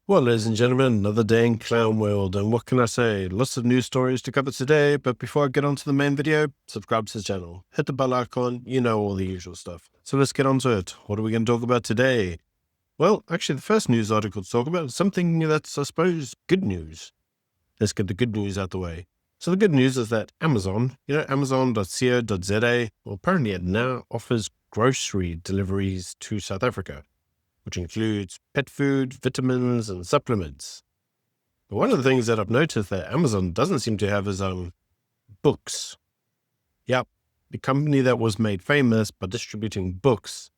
Well, ladies and gentlemen, another day in clown world, and what can I say? Lots of news stories to cover today, but before I get on to the main video, subscribe to the channel, hit the bell icon, you know, all the usual stuff. So let's get on to it. What are we going to talk about today? Well, actually, the first news article to talk about is something that's, I suppose, good news. Let's get the good news out the way. So the good news is that Amazon, Amazon.co.za, well, apparently it now offers grocery deliveries to South Africa, which includes pet food, vitamins, and supplements. But one of the things that I've noticed that Amazon doesn't seem to have is books. Yep, the company that was made famous by distributing books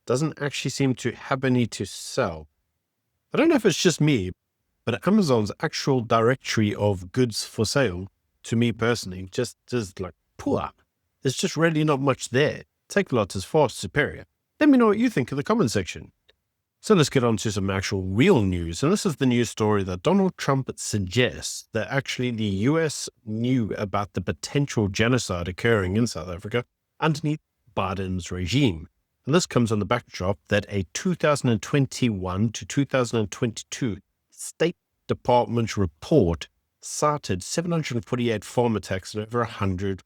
doesn't actually seem to have any to sell. I don't know if it's just me, but Amazon's actual directory of goods for sale, to me personally, just is like poor. There's just really not much there. Take-A-Lot is far superior. Let me know what you think in the comment section. So let's get on to some actual real news. And this is the news story that Donald Trump suggests that actually the US knew about the potential genocide occurring in South Africa underneath Biden's regime. And this comes on the backdrop that a 2021 to 2022 State Department report cited 748 farm attacks and over 100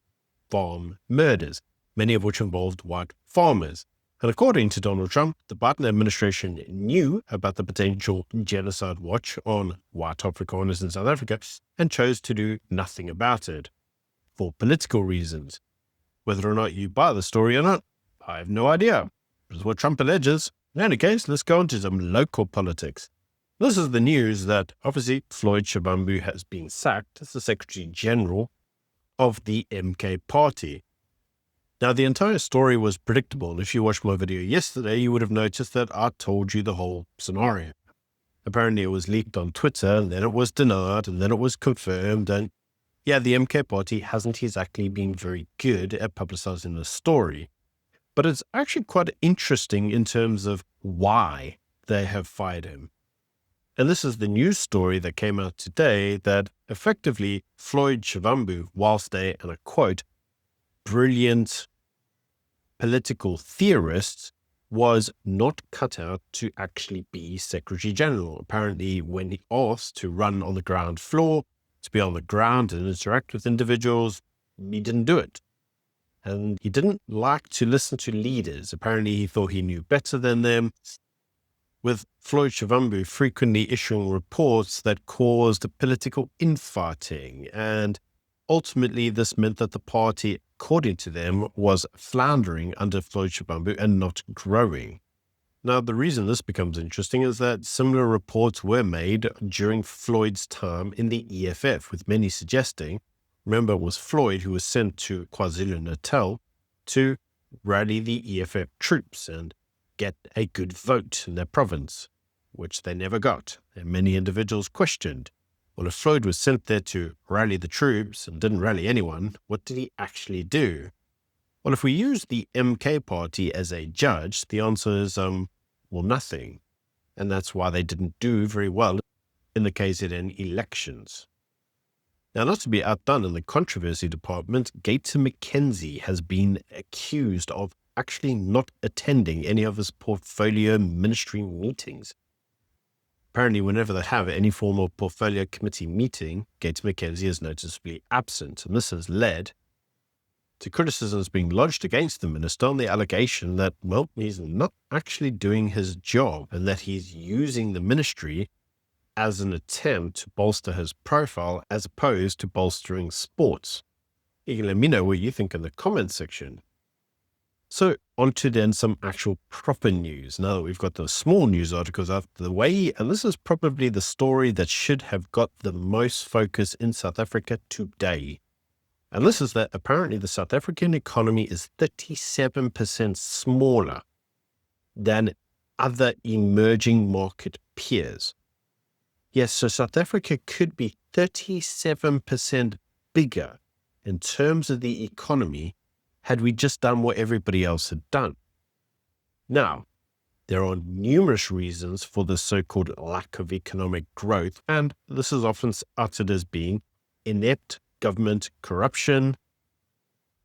farm murders, many of which involved white farmers. And according to Donald Trump, the Biden administration knew about the potential genocide watch on white Afrikaners in South Africa and chose to do nothing about it for political reasons. Whether or not you buy the story or not, I have no idea. This is what Trump alleges. In any case, let's go on to some local politics. This is the news that obviously Floyd Shambu has been sacked as the Secretary General of the MK Party. Now, the entire story was predictable. If you watched my video yesterday, you would have noticed that I told you the whole scenario. Apparently, it was leaked on Twitter, and then it was denied, and then it was confirmed. And yeah, the MK Party hasn't exactly been very good at publicizing the story. But it's actually quite interesting in terms of why they have fired him. And this is the news story that came out today that effectively Floyd Shambu, whilst a, and I quote, brilliant political theorist, was not cut out to actually be Secretary General. Apparently, when he asked to run on the ground floor, to be on the ground and interact with individuals, he didn't do it. And he didn't like to listen to leaders. Apparently, he thought he knew better than them, with Floyd Shambu frequently issuing reports that caused political infighting. And ultimately, this meant that the party, according to them, was floundering under Floyd Shambu and not growing. Now, the reason this becomes interesting is that similar reports were made during Floyd's time in the EFF, with many suggesting, remember, it was Floyd who was sent to KwaZulu-Natal to rally the EFF troops and get a good vote in their province, which they never got. And many individuals questioned, well, if Floyd was sent there to rally the troops and didn't rally anyone, what did he actually do? Well, if we use the MK Party as a judge, the answer is, well, nothing. And that's why they didn't do very well in the KZN elections. Now, not to be outdone in the controversy department, Gator McKenzie has been accused of actually not attending any of his portfolio ministry meetings. Apparently, whenever they have any form of portfolio committee meeting, Gator McKenzie is noticeably absent, and this has led to criticisms being lodged against the minister on the allegation that, well, he's not actually doing his job and that he's using the ministry as an attempt to bolster his profile as opposed to bolstering sports. You can let me know what you think in the comments section. So on to then some actual proper news. Now that we've got the small news articles out of the way, and this is probably the story that should have got the most focus in South Africa today. And this is that apparently the South African economy is 37% smaller than other emerging market peers. Yes, so South Africa could be 37% bigger in terms of the economy had we just done what everybody else had done. Now, there are numerous reasons for the so-called lack of economic growth, and this is often uttered as being inept government corruption,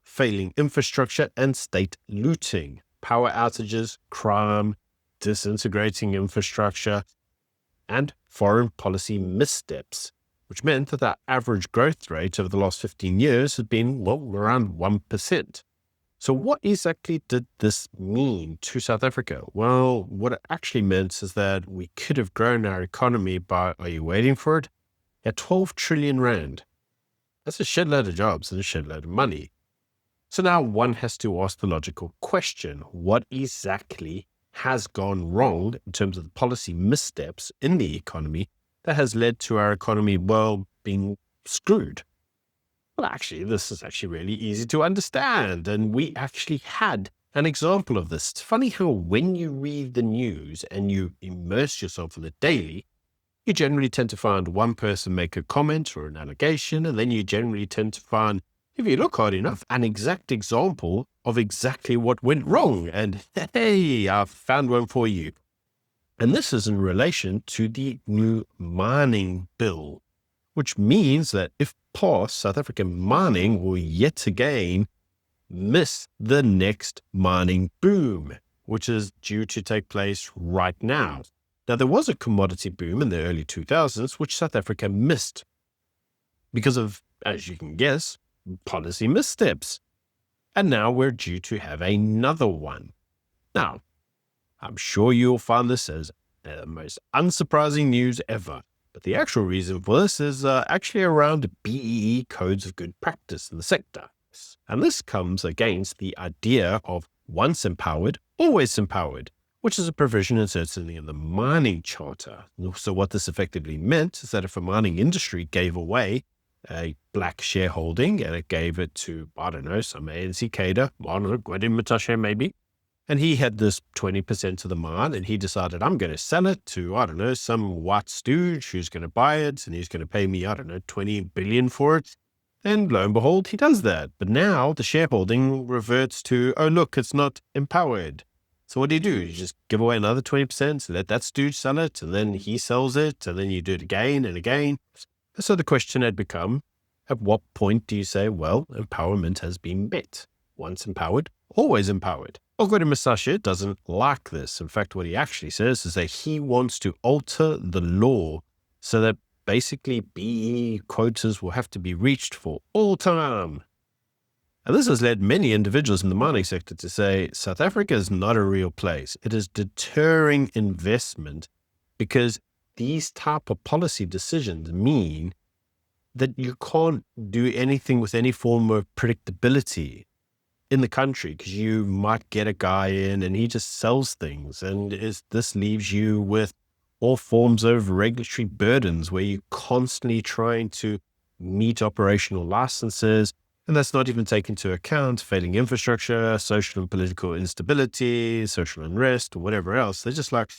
failing infrastructure, and state looting, power outages, crime, disintegrating infrastructure, and foreign policy missteps, which meant that our average growth rate over the last 15 years had been, well, around 1%. So what exactly did this mean to South Africa? Well, what it actually meant is that we could have grown our economy by, are you waiting for it? At 12 trillion rand. That's a shitload of jobs and a shitload of money. So now one has to ask the logical question, what exactly has gone wrong in terms of the policy missteps in the economy that has led to our economy, well, being screwed? Well, actually, this is actually really easy to understand. And we actually had an example of this. It's funny how when you read the news and you immerse yourself in it daily, you generally tend to find one person make a comment or an allegation, and then you generally tend to find, if you look hard enough, an exact example of exactly what went wrong. And hey, I've found one for you. And this is in relation to the new mining bill, which means that if passed, South African mining will yet again miss the next mining boom, which is due to take place right now. Now, there was a commodity boom in the early 2000s, which South Africa missed because of, as you can guess, policy missteps. And now we're due to have another one. Now, I'm sure you'll find this as the most unsurprising news ever. But the actual reason for this is actually around BEE codes of good practice in the sector. And this comes against the idea of once empowered, always empowered, which is a provision inserted in the mining charter. So what this effectively meant is that if a mining industry gave away a black shareholding and it gave it to, I don't know, some ANC cadre, I don't know, Gwede Matashe maybe, and he had this 20% of the mine and he decided, I'm going to sell it to, I don't know, some white stooge who's going to buy it and he's going to pay me, I don't know, 20 billion for it. And lo and behold, he does that. But now the shareholding reverts to, oh, look, it's not empowered. So what do? You just give away another 20%, let that stooge sell it, and then he sells it, and then you do it again and again. So the question had become, at what point do you say, well, empowerment has been met? Once empowered, always empowered. Gwede Matashe doesn't like this. In fact, what he actually says is that he wants to alter the law so that basically BE quotas will have to be reached for all time. And this has led many individuals in the mining sector to say, South Africa is not a real place. It is deterring investment because these type of policy decisions mean that you can't do anything with any form of predictability in the country, because you might get a guy in and he just sells things. And this leaves you with all forms of regulatory burdens where you're constantly trying to meet operational licenses. And that's not even taking into account failing infrastructure, social and political instability, social unrest, or whatever else. They're just like,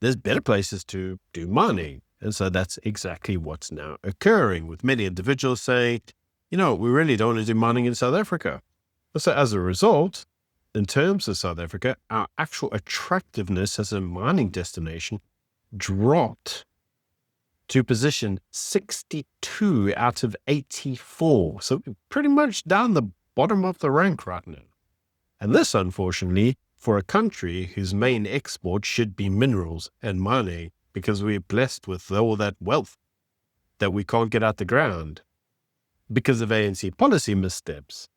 there's better places to do mining. And so that's exactly what's now occurring, with many individuals saying, we really don't want to do mining in South Africa. So as a result, in terms of South Africa, our actual attractiveness as a mining destination dropped to position 62 out of 84. So pretty much down the bottom of the rank right now. And this, unfortunately, for a country whose main export should be minerals and mining, because we're blessed with all that wealth that we can't get out the ground because of ANC policy missteps.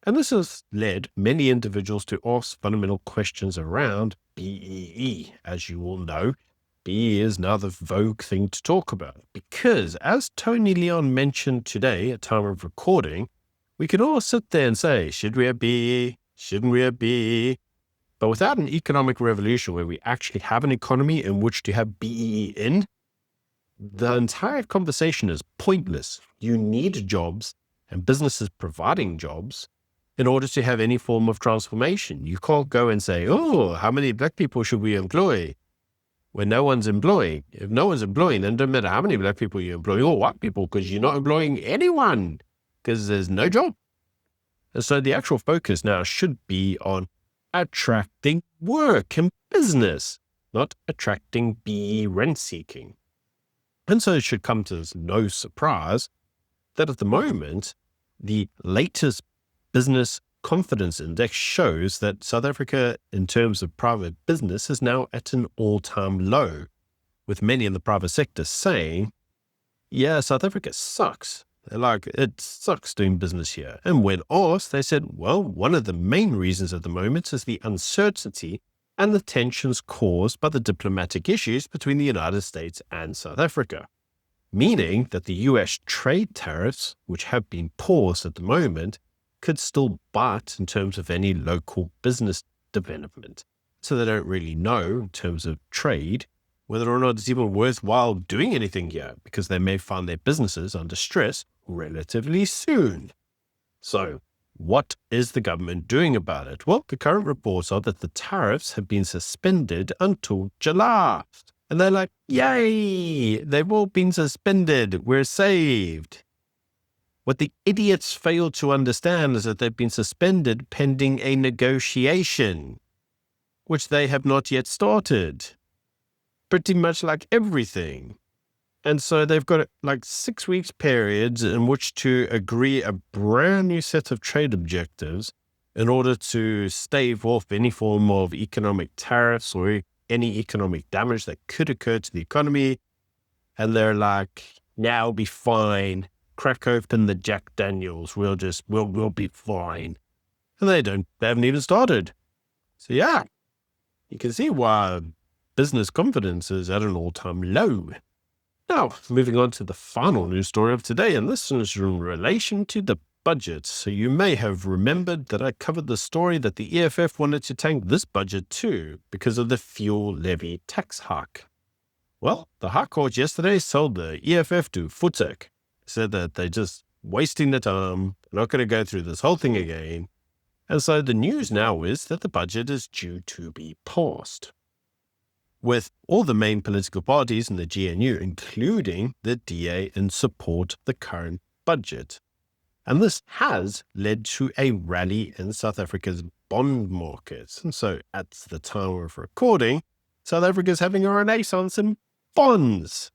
And this has led many individuals to ask fundamental questions around BEE. As you all know, BEE is now the vogue thing to talk about, because as Tony Leon mentioned today at time of recording, we can all sit there and say, should we have BEE? Shouldn't we have BEE? But without an economic revolution where we actually have an economy in which to have BEE in, the entire conversation is pointless. You need jobs and businesses providing jobs in order to have any form of transformation. You can't go and say, oh, how many black people should we employ? When no one's employing. If no one's employing, then it doesn't matter how many black people you employ or white people, because you're not employing anyone because there's no job. And so the actual focus now should be on attracting work and business, not attracting BE rent seeking. And so it should come to no surprise that at the moment, the latest Business Confidence Index shows that South Africa, in terms of private business, is now at an all-time low, with many in the private sector saying, yeah, South Africa sucks. They're like, it sucks doing business here. And when asked, they said, well, one of the main reasons at the moment is the uncertainty and the tensions caused by the diplomatic issues between the United States and South Africa. Meaning that the US trade tariffs, which have been paused at the moment, could still bite in terms of any local business development. So they don't really know in terms of trade whether or not it's even worthwhile doing anything here, because they may find their businesses under stress relatively soon. So what is the government doing about it? Well, the current reports are that the tariffs have been suspended until July. And they're like, yay, they've all been suspended. We're saved. What the idiots fail to understand is that they've been suspended pending a negotiation, which they have not yet started. Pretty much like everything. And so they've got like 6 weeks periods in which to agree a brand new set of trade objectives in order to stave off any form of economic tariffs or any economic damage that could occur to the economy. And they're like, now we'll be fine. Crack open the Jack Daniels. We'll be fine. And they haven't even started. So yeah, you can see why business confidence is at an all-time low. Now, moving on to the final news story of today, and this is in relation to the budget. So you may have remembered that I covered the story that the EFF wanted to tank this budget too because of the fuel levy tax hike. Well, the High Court yesterday sold the EFF to Futek, said that they're just wasting the time, not going to go through this whole thing again. And so the news now is that the budget is due to be passed, with all the main political parties in the GNU, including the DA, in support of the current budget. And this has led to a rally in South Africa's bond markets. And so at the time of recording, South Africa is having a renaissance in bonds,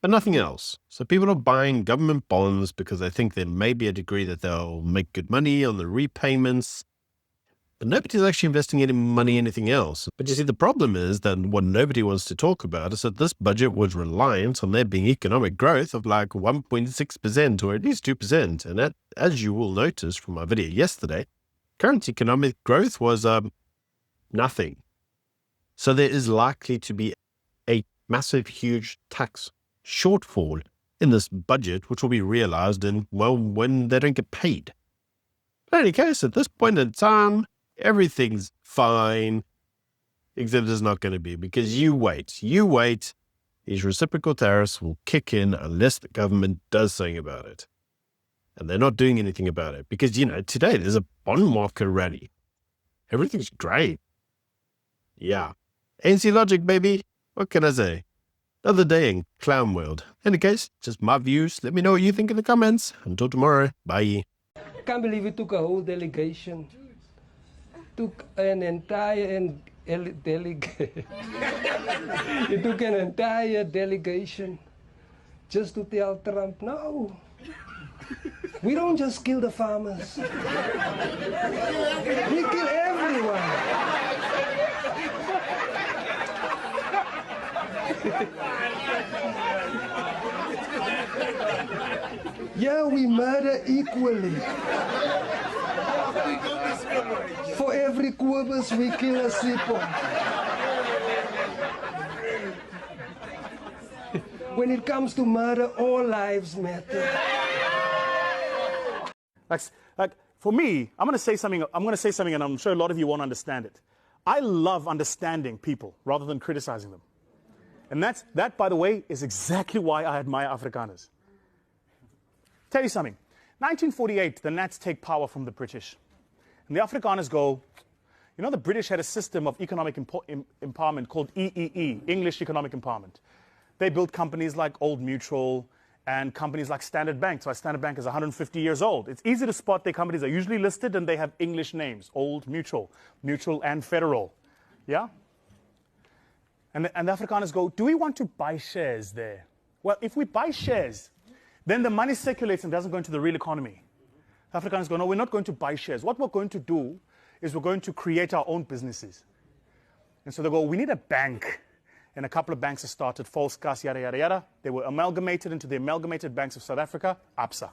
but nothing else. So people are buying government bonds because they think there may be a degree that they'll make good money on the repayments. But nobody's actually investing any money in anything else. But you see, the problem is that what nobody wants to talk about is that this budget was reliant on there being economic growth of like 1.6% or at least 2%. And that, as you will notice from my video yesterday, current economic growth was nothing. So there is likely to be a massive, huge tax shortfall in this budget, which will be realized in, well, when they don't get paid. But in any case, at this point in time, everything's fine, except it's not going to be, because you wait, these reciprocal tariffs will kick in unless the government does something about it. And they're not doing anything about it because, you know, today there's a bond market rally. Everything's great. Yeah. ANC logic, baby. What can I say? Another day in clown world. In any case, just my views. Let me know what you think in the comments. Until tomorrow. Bye. I can't believe it took a whole delegation. Took an entire delegation. It took an entire delegation just to tell Trump, no, we don't just kill the farmers. We kill everyone. Yeah, we murder equally. For every Kobus, we kill a Sipho. When it comes to murder, all lives matter. Like for me, I'm going to say something, and I'm sure a lot of you won't understand it. I love understanding people rather than criticizing them. And that, by the way, is exactly why I admire Afrikaners. Tell you something. 1948, the Nats take power from the British. And the Afrikaners go, you know, the British had a system of economic empowerment called EEE, English Economic Empowerment. They built companies like Old Mutual and companies like Standard Bank. So Standard Bank is 150 years old. It's easy to spot their companies are usually listed and they have English names, Old Mutual, Mutual and Federal. Yeah? And the Afrikaners go, do we want to buy shares there? Well, if we buy shares, then the money circulates and doesn't go into the real economy. Afrikaners go, no, we're not going to buy shares. What we're going to do is we're going to create our own businesses. And so they go, we need a bank. and a couple of banks have started, false gas, yada, yada, yada. They were amalgamated into the Amalgamated Banks of South Africa, ABSA.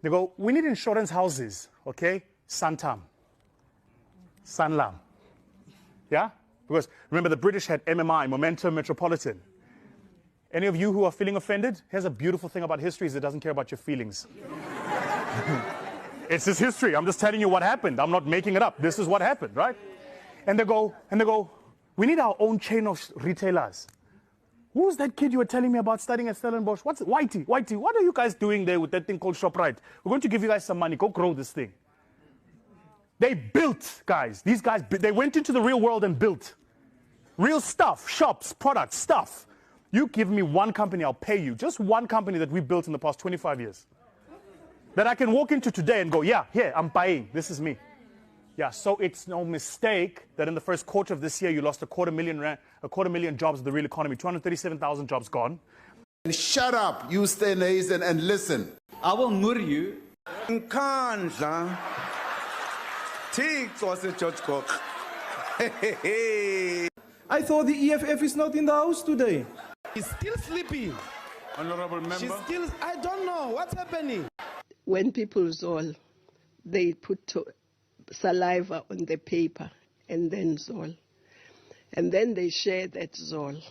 They go, we need insurance houses, okay? Santam, Sanlam, yeah? Because remember, the British had MMI, Momentum Metropolitan. Any of you who are feeling offended? Here's a beautiful thing about history is it doesn't care about your feelings. It's just history. I'm just telling you what happened. I'm not making it up. This is what happened, right? And they go, we need our own chain of retailers. Who's that kid you were telling me about studying at Stellenbosch? What's it? Whitey, what are you guys doing there with that thing called ShopRite? We're going to give you guys some money. Go grow this thing. They built, guys. These guys, they went into the real world and built. Real stuff, shops, products, stuff. You give me one company, I'll pay you. Just one company that we built in the past 25 years. That I can walk into today and go, yeah, here, I'm buying. This is me. Yeah, so it's no mistake that in the first quarter of this year, you lost a quarter million jobs in the real economy, 237,000 jobs gone. Shut up, you stay nazen and listen. I will murder you. Nkandla. Thixo waseGeorge Cook. I thought the EFF is not in the house today. He's still sleeping. Honorable member. She's still, I don't know what's happening. When people zol, they put saliva on the paper and then zol. And then they share that zol.